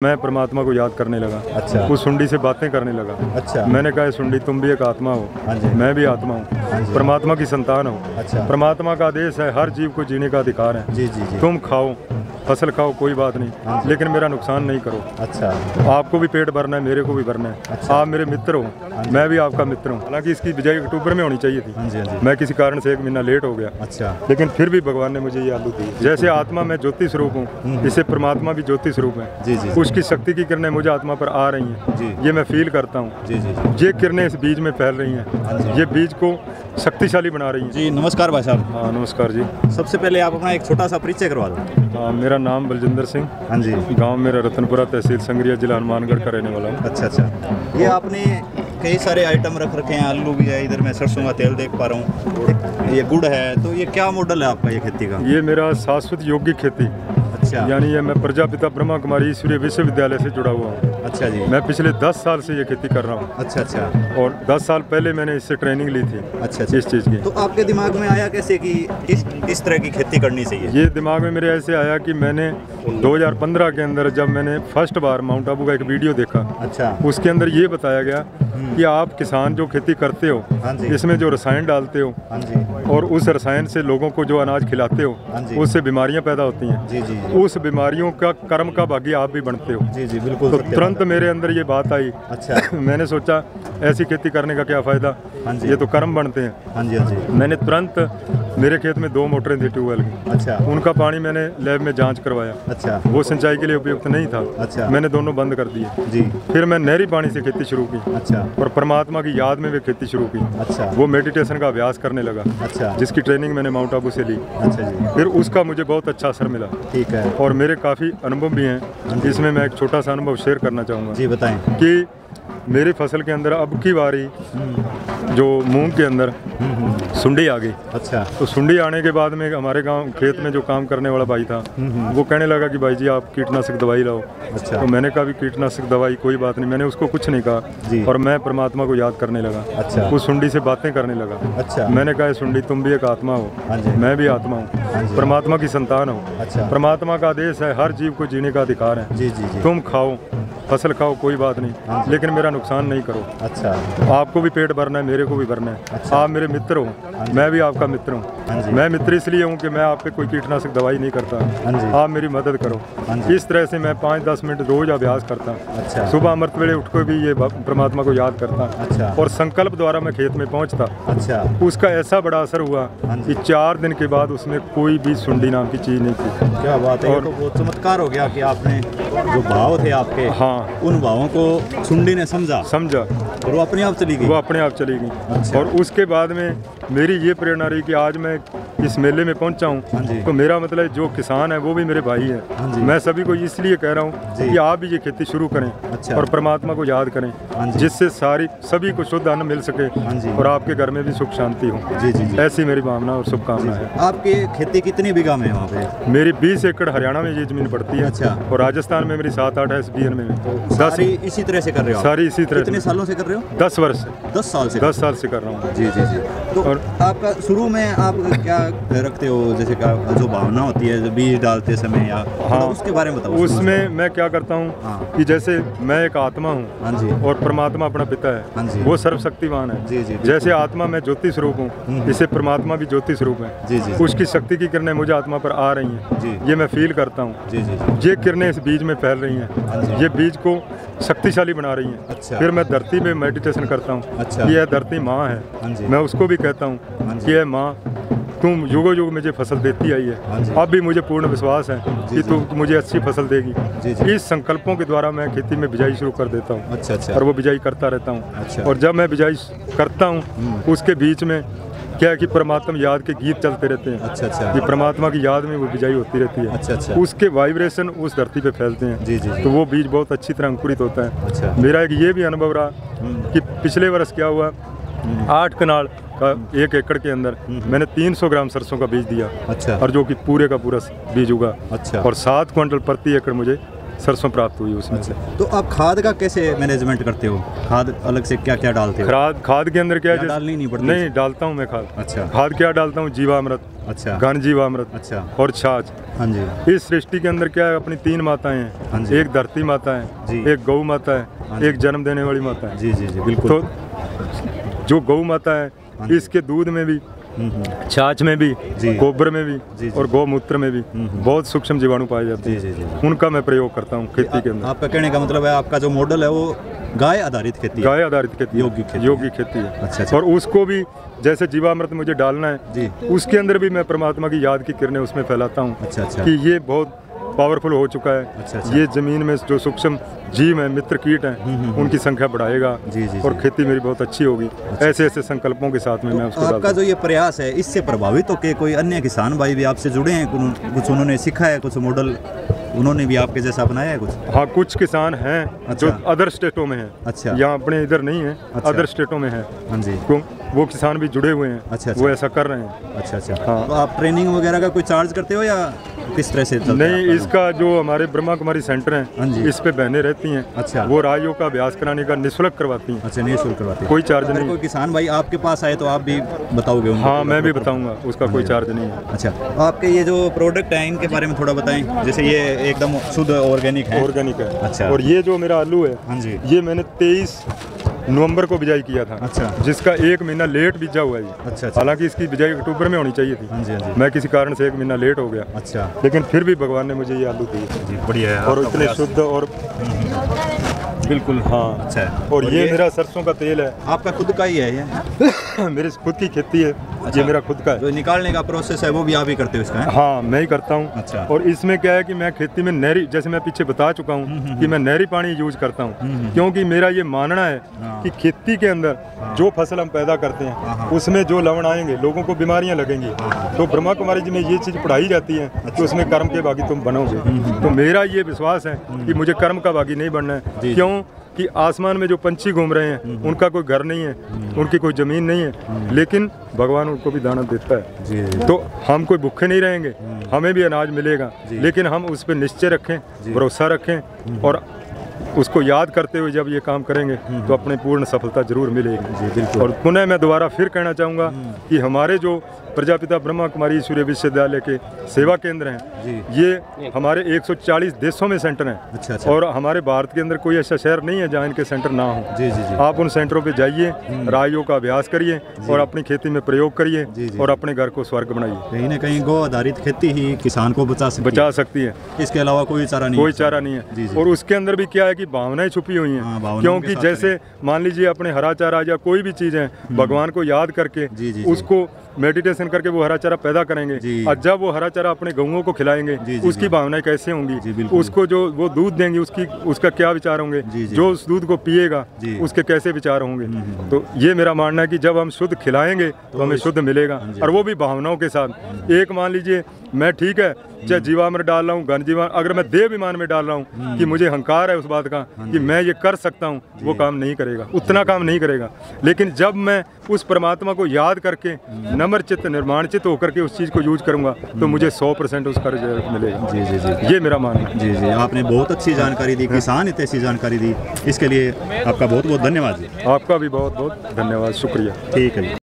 मैं परमात्मा को याद करने लगा। अच्छा। उस सुंडी से बातें करने लगा। अच्छा। मैंने कहा सुंडी तुम भी एक आत्मा हो, मैं भी आत्मा हूँ, परमात्मा की संतान हो। अच्छा। परमात्मा का आदेश है, हर जीव को जीने का अधिकार है। जी जी जी। तुम खाओ, फसल खाओ, कोई बात नहीं, लेकिन मेरा नुकसान नहीं करो। अच्छा। आपको भी पेट भरना है, मेरे को भी भरना है। अच्छा। आप मेरे मित्र हो, मैं भी आपका मित्र हूँ। हालांकि इसकी बिजाई अक्टूबर में होनी चाहिए थी। हाँ जी, हाँ जी। मैं किसी कारण से 1 महीना लेट हो गया। अच्छा। लेकिन फिर भी भगवान ने मुझे ये आलू दी। जैसे आत्मा में ज्योति स्वरूप हूँ, इसे परमात्मा भी ज्योति स्वरूप है। जी जी। उसकी शक्ति की किरणें मुझे आत्मा पर आ रही हैं। जी। ये मैं फील करता हूँ। जी जी। ये किरणें इस बीज में फैल रही हैं, ये बीज को शक्तिशाली बना रही हैं। जी नमस्कार भाई साहब। हाँ नमस्कार जी। सबसे पहले आप अपना एक छोटा सा परिचय करवा दो। हाँ, मेरा नाम बलजिंदर सिंह। हाँ जी। गांव मेरा रतनपुरा, तहसील संगरिया, जिला हनुमानगढ़ का रहने वाला हूँ। अच्छा अच्छा। ये आपने कई सारे आइटम रख रखे हैं, आलू भी है, इधर मैं सरसों का तेल देख पा रहा हूँ, ये गुड़ है, तो ये क्या मॉडल है आपका ये खेती का? ये मेरा शाश्वत योगिक खेती, अच्छा। यानी ये मैं प्रजापिता ब्रह्मा कुमारी ईश्वरीय विश्वविद्यालय से जुड़ा हुआ हूँ। अच्छा जी। मैं पिछले 10 साल से ये खेती कर रहा हूँ। अच्छा अच्छा। और 10 साल पहले मैंने इससे ट्रेनिंग ली थी। अच्छा अच्छा। इस चीज़ की। तो आपके दिमाग में आया कैसे कि किस तरह की खेती करनी चाहिए? ये दिमाग में मेरे ऐसे आया कि मैंने 2015 के अंदर जब मैंने फर्स्ट बार माउंट आबू का एक वीडियो देखा। अच्छा। उसके अंदर ये बताया गया कि आप किसान जो खेती करते हो, हाँ जी। इसमें जो रसायन डालते हो, हाँ जी। और उस रसायन से लोगों को जो अनाज खिलाते हो, हाँ जी। उससे बीमारियां पैदा होती हैं। जी जी। उस बीमारियों का कर्म का भागी आप भी बनते हो। जी जी बिल्कुल। तो तुरंत मेरे अंदर ये बात आई। अच्छा। मैंने सोचा ऐसी खेती करने का क्या फायदा, हाँ जी। ये तो कर्म बनते हैं। हाँ जी हाँ जी। मैंने तुरंत, मेरे खेत में 2 मोटरें थी ट्यूबवेल की। अच्छा। उनका पानी मैंने लैब में जांच करवाया। अच्छा। वो सिंचाई के लिए उपयुक्त नहीं था। अच्छा। मैंने दोनों बंद कर दिए। जी। फिर मैं नहरी पानी से खेती शुरू की। अच्छा। और परमात्मा की याद में भी खेती शुरू की। अच्छा। वो मेडिटेशन का अभ्यास करने लगा। अच्छा। जिसकी ट्रेनिंग मैंने माउंट आबू से ली। अच्छा जी। फिर उसका मुझे बहुत अच्छा असर मिला। ठीक है। और मेरे काफ़ी अनुभव भी हैं, इसमें मैं एक छोटा सा अनुभव शेयर करना चाहूँगा। जी बताएं। कि मेरी फसल के अंदर अब की बारी जो मूंग के अंदर सुंडी आ गई। अच्छा। तो सुंडी आने के बाद में हमारे गांव खेत में जो काम करने वाला भाई था, वो कहने लगा कि भाई जी आप कीटनाशक दवाई लाओ। अच्छा। तो मैंने कहा भी कीटनाशक दवाई कोई बात नहीं, मैंने उसको कुछ नहीं जी। कहा और मैं परमात्मा को याद करने लगा। अच्छा। उस सुंडी से बातें करने लगा। अच्छा। मैंने कहा सुंडी तुम भी एक आत्मा हो, हाँ जी। मैं भी आत्मा हूँ, परमात्मा की संतान हो। अच्छा। परमात्मा का आदेश है, हर जीव को जीने का अधिकार है। जी जी जी। तुम खाओ, फसल खाओ, कोई बात नहीं, लेकिन मेरा नुकसान नहीं करो। अच्छा। आपको भी पेट भरना है, मेरे को भी भरना है। अच्छा। आप मेरे मित्र हो, मैं भी आपका मित्र हाँ जी। हूँ। मैं मित्र इसलिए हूँ कि मैं आप पे कोई कीटनाशक दवाई नहीं करता। हाँ जी। आप मेरी मदद करो। हाँ जी। इस तरह से मैं 5-10 मिनट रोज अभ्यास करता। अच्छा। सुबह अमृत वेले उठ कर भी ये परमात्मा को याद करता। अच्छा। और संकल्प द्वारा मैं खेत में पहुँचता। अच्छा। उसका ऐसा बड़ा असर हुआ हाँ कि जी। 4 दिन के बाद उसमें कोई भी सुंडी नाम की चीज़ नहीं थी। क्या बात है। और ये तो बहुत चमत्कार हो गया कि आपने जो भाव थे आपके, हाँ, उन भावों को सुंडी ने समझा और वो अपने आप चली गई। वो अपने आप चली गई। अच्छा। और उसके बाद में मेरी ये प्रेरणा रही कि आज मैं इस मेले में पहुंचा हाँ जी। हूँ, तो मेरा मतलब जो किसान है वो भी मेरे भाई है। हाँ जी। मैं सभी को इसलिए कह रहा हूँ जी। कि आप भी ये खेती शुरू करें। अच्छा। और परमात्मा को याद करें, हाँ जी। जिससे सभी को शुद्ध अन्न मिल सके। हाँ जी। और आपके घर में भी सुख शांति हो। जी जी जी। ऐसी मेरी भावना और शुभकामना है। आपकी खेती कितनी बीघा में है वहाँ पे? मेरी 20 एकड़ हरियाणा में ये जमीन पड़ती है। अच्छा। और राजस्थान में मेरी 7-8 है SBN में। 10 सारी इसी तरह से कर रहे हो आप? सारी इसी तरह। कितने सालों से कर रहे हो? 10 वर्ष से। 10 साल से? 10 साल से कर रहा हूँ। जी जी जी। तो और आपका शुरू में आप क्या रखते हो, जैसे का जो भावना होती है जो बीज डालते समय, या हाँ, उसके बारे में बताओ। उसमें मैं क्या करता हूँ हाँ। कि जैसे मैं एक आत्मा हूँ। हाँ जी। और परमात्मा अपना पिता है। हाँ जी। वो सर्वशक्तिमान है। जी जी। जैसे आत्मा में ज्योति स्वरूप हूँ, इसे परमात्मा भी ज्योति स्वरूप है। जी जी। उसकी शक्ति की किरणें मुझे आत्मा पर आ रही हैं। जी। ये मैं फील करता हूँ। जी जी। ये किरणें इस बीज में फैल रही हाँ जी। हैं, ये बीज को शक्तिशाली बना रही हैं। अच्छा। फिर मैं धरती पे मेडिटेशन करता हूँ। अच्छा। यह धरती माँ हाँ है। जी। मैं उसको भी कहता हाँ हूँ जी। कि यह माँ तुम युगो युग मुझे फसल देती आई हाँ है, जी। अब भी मुझे पूर्ण विश्वास है जी कि जी। तुम मुझे अच्छी फसल देगी। जी जी। इस संकल्पों के द्वारा मैं खेती में बिजाई शुरू कर देता हूँ। अच्छा अच्छा। और वो बिजाई करता रहता हूँ। अच्छा। और जब मैं बिजाई करता हूँ, उसके बीच में क्या है कि परमात्मा याद के गीत चलते रहते हैं। अच्छा अच्छा। कि परमात्मा की याद में वो बिजाई होती रहती है। अच्छा अच्छा। उसके वाइब्रेशन उस धरती पे फैलते हैं। जी जी। तो वो बीज बहुत अच्छी तरह अंकुरित होता है। अच्छा। मेरा एक ये भी अनुभव रहा कि पिछले वर्ष क्या हुआ, 8 कनाल का 1 एकड़ के अंदर मैंने 300 ग्राम सरसों का बीज दिया। अच्छा। और जो कि पूरे का पूरा बीज उगा। अच्छा। और 7 क्विंटल प्रति एकड़ मुझे सरसों प्राप्त हुई उसमें से। तो आप खाद का कैसे मैनेजमेंट करते हो? खाद अलग से क्या क्या डालते हो? खाद के अंदर क्या है? डालनी नहीं पड़ती? नहीं, डालता हूँ मैं खाद। अच्छा। खाद क्या डालता हूँ? जीवामृत, अच्छा, घन जीवामृत, अच्छा, और छाछ। हाँ जी। इस सृष्टि के अंदर क्या है? अपनी 3 माताएं हाँ हैं, जी। एक धरती माता जी। है, एक गौ माता हाँ है, जी। एक जन्म देने वाली माता है। जी जी जी, बिल्कुल। तो जो गौ माता हाँ है, जी। इसके दूध में भी, छाछ में भी, जी। गोबर में भी, जी, जी। और गौमूत्र में भी बहुत सूक्ष्म जीवाणु पाए जाते हैं। जी जी जी। उनका मैं प्रयोग करता हूँ खेती के अंदर। आपका कहने का मतलब है आपका जो मॉडल है वो गाय आधारित खेती है? गाय आधारित खेती, योगिक खेती है। अच्छा, अच्छा। और उसको भी जैसे जीवामृत मुझे डालना है जी, उसके अंदर भी मैं परमात्मा की याद की किरणें उसमें फैलाता हूँ। अच्छा, अच्छा। कि ये बहुत पावरफुल हो चुका है। अच्छा, अच्छा। ये जमीन में जो सूक्ष्म जीव हैं, मित्र कीट हैं, उनकी संख्या बढ़ाएगा। जी, जी, और जी। खेती मेरी बहुत अच्छी होगी। ऐसे ऐसे संकल्पों के साथ में मैं उसको आपका डालता जो ये प्रयास है इससे प्रभावित होकर कोई अन्य किसान भाई भी आपसे जुड़े हैं? कुछ उन्होंने सीखा है, कुछ मॉडल उन्होंने भी आपके जैसा अपनाया है कुछ? हूँ। हाँ, कुछ किसान हैं अच्छा। जो अदर स्टेटों में हैं। अच्छा। यहाँ अपने इधर नहीं है, अच्छा। अदर स्टेटों में है। हाँ जी। वो किसान भी जुड़े हुए हैं। अच्छा, अच्छा। वो ऐसा कर रहे हैं। अच्छा अच्छा। हाँ। तो आप ट्रेनिंग वगैरह का कोई चार्ज करते हो या किस तरह से चलता है नहीं, आपका? इसका जो हमारे ब्रह्मा कुमारी सेंटर हाँ हैं, जी। इस पे बहनें रहती हैं। अच्छा। वो राजयोग का अभ्यास कराने का निःशुल्क करवाती हैं। अच्छा, निःशुल्क करवाते हैं? कोई चार्ज अगर नहीं। कोई किसान भाई आपके पास आए तो आप भी बताओगे उनको? हाँ, मैं भी बताऊंगा, उसका कोई चार्ज नहीं है। अच्छा, तो आपके ये जो प्रोडक्ट हैं इनके बारे में थोड़ा बताएं। जैसे ये एकदम शुद्ध ऑर्गेनिक है? ऑर्गेनिक है। अच्छा। और ये जो मेरा आलू है, हाँ जी। ये मैंने 23 नवंबर को बिजाई किया था। अच्छा। जिसका 1 महीना लेट बीजा हुआ है ये। अच्छा, अच्छा। हालांकि इसकी बिजाई अक्टूबर में होनी चाहिए थी। हाँ जी, हाँ जी। मैं किसी कारण से 1 महीना लेट हो गया। अच्छा। लेकिन फिर भी भगवान ने मुझे ये आलू दिए। जी, बढ़िया है और आपका इतने प्रयास। शुद्ध और बिल्कुल। हाँ, अच्छा है। और ये मेरा सरसों का तेल है। आपका खुद का ही है ये? मेरी खुद की खेती है। अच्छा। ये मेरा खुद का है। जो निकालने का प्रोसेस है वो भी आप ही करते हो इसका? है? हाँ, मैं ही करता हूँ। अच्छा। और इसमें क्या है कि मैं खेती में नहरी, जैसे मैं पीछे बता चुका हूँ कि मैं नहरी पानी यूज करता हूँ। क्योंकि मेरा ये मानना है हाँ। कि खेती के अंदर जो फसल हम पैदा करते हाँ। हैं उसमें जो लवण आएंगे लोगों को बीमारियां लगेंगी। तो ब्रह्मा कुमारी जी में ये चीज़ पढ़ाई जाती है कि उसमें कर्म के बागी तुम बनोगे। तो मेरा ये विश्वास है कि मुझे कर्म का बागी नहीं बनना है। क्यों कि आसमान में जो पंछी घूम रहे हैं उनका कोई घर नहीं है, उनकी कोई ज़मीन नहीं है, लेकिन भगवान उनको भी दाना देता है। जी। तो हम कोई भूखे नहीं रहेंगे, हमें भी अनाज मिलेगा। जी। लेकिन हम उस पर निश्चय रखें, भरोसा रखें और उसको याद करते हुए जब ये काम करेंगे तो अपने पूर्ण सफलता जरूर मिलेगी। जी, बिल्कुल। और पुनः मैं दोबारा फिर कहना चाहूँगा कि हमारे जो प्रजापिता ब्रह्मा कुमारी ईश्वरीय विश्वविद्यालय के सेवा केंद्र हैं, जी। ये हमारे 140 देशों में सेंटर हैं। अच्छा, अच्छा। और हमारे भारत के अंदर कोई ऐसा शहर नहीं है जहाँ इनके सेंटर ना हो। जी जी जी। आप उन सेंटरों पे जाइए, राजयोग का अभ्यास करिए और अपनी खेती में प्रयोग करिए जी, जी। और अपने घर को स्वर्ग बनाइए। कहीं ना कहीं गौ आधारित खेती ही किसान को बचा सकती है। इसके अलावा कोई चारा नहीं? कोई चारा नहीं जी, है। जी। और उसके अंदर भी क्या है कि भावनाएं छुपी हुई हाँ, हैं। भावनाओं क्योंकि के साथ जैसे मान लीजिए अपने हरा चारा या कोई भी चीज़ है, भगवान को याद करके जी, जी, जी। उसको मेडिटेशन करके वो हरा चारा पैदा करेंगे। जी। और जब वो हरा चारा अपने गऊओं को खिलाएंगे जी, जी, उसकी जी। भावनाएं कैसे जी, होंगी, बिल्कुल। उसको जो वो दूध देंगे उसका क्या विचार होंगे, जी, जी। जो उस दूध को पिएगा जी। उसके कैसे विचार होंगे। तो ये मेरा मानना है कि जब हम शुद्ध खिलाएंगे तो हमें शुद्ध मिलेगा, और वो भी भावनाओं के साथ। एक मान लीजिए मैं ठीक है चाहे जीवामृत डाल रहा हूँ, घन जीवामृत, अगर मैं देवाभिमान में डाल रहा हूँ कि मुझे अहंकार है उस बात का कि मैं ये कर सकता हूँ, वो काम नहीं करेगा, उतना काम नहीं करेगा। लेकिन जब मैं उस परमात्मा को याद करके नम्र चित्त निर्माण चित्त होकर के उस चीज़ को यूज करूँगा तो मुझे 100% उसका रिजल्ट मिलेगा। जी जी जी। ये मेरा मानना है। जी जी, आपने बहुत अच्छी जानकारी दी, किसान हित ऐसी जानकारी दी, इसके लिए आपका बहुत बहुत धन्यवाद जी। आपका भी बहुत बहुत धन्यवाद, शुक्रिया। ठीक है जी।